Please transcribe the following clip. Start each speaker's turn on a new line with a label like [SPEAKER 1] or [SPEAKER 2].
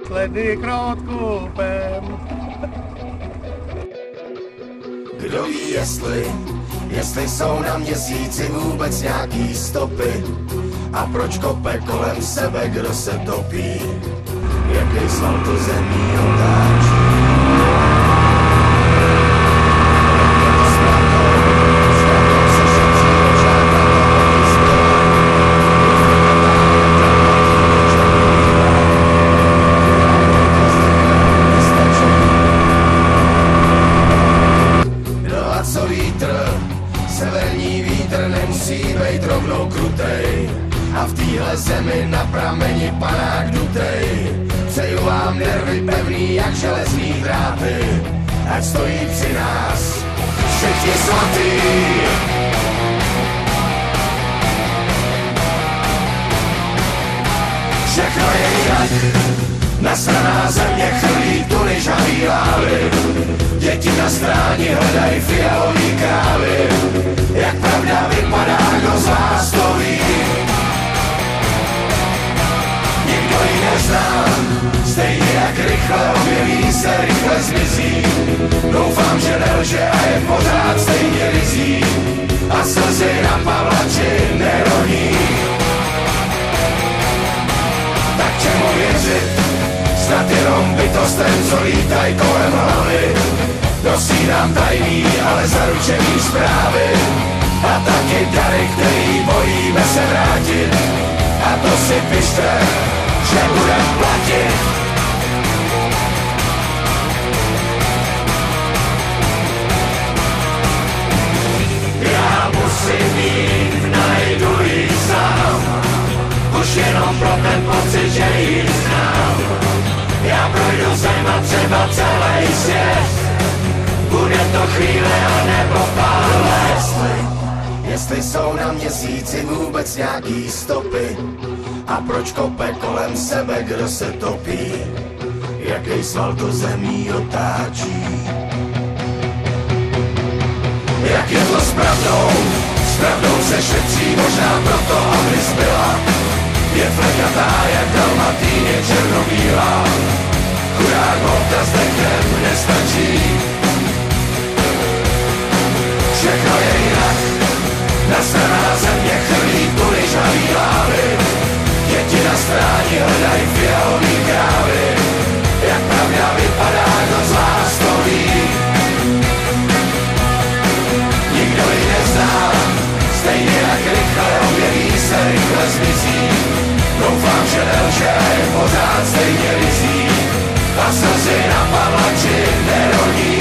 [SPEAKER 1] sledy krótkůpem.
[SPEAKER 2] Kdo ví, jestli jsou na měsíci vůbec nějaký stopy a proč kope kolem sebe, kdo se topí, jaký sval to zemí otáčí. Severní vítr nemusí bejt rovnou krutej a v téhle zemi na prameni panák dutej. Přeju vám nervy pevný jak železný dráty, ať stojí při nás všichni svatý. Všechno je jinak, nasraná země chrlí tuny žavý lávy. Děti na stráni hledají fialový krávy. Jak pravda vypadá, kdo z vás to ví? Nikdo ji nezná, stejně jak rychle objeví se, rychle zmizí. Doufám, že nelže a je pořád stejně rizí a slzy na Pavlači neroní. Tak čemu věřit? Snad jenom bytostem, co lítaj kolem hlavy. Dosídám tajný, ale zaručený zprávy a taky dary, který bojíme se vrátit. A to si pište, že budem platit. Já musím jít, najdu ji sám, už jenom pro ten pocit, že ji znám. Já projdu zem a třeba celý svět, bude to chvíle a nebo pár let. Jestli jsou na měsíci vůbec nějaký stopy a proč kope kolem sebe, kdo se topí, jaký sval to zemí otáčí. Jak je to s pravdou se šetří, možná proto, aby zbyla. Je flekatá jak dalmatýně černobílá, chudák holka s dechem nestačí. Všechno je jinak, nasraná země chrlí tuny žavý lávy. Děti na stráni hledají fialový krávy. Jak pravda vypadá, kdo z vás to ví? Nikdo ji nezná, stejně jak rychle objeví se, rychle zmizí. Doufám, že nelže a je pořád stejně rizí a slzy na Pavlači nerodí.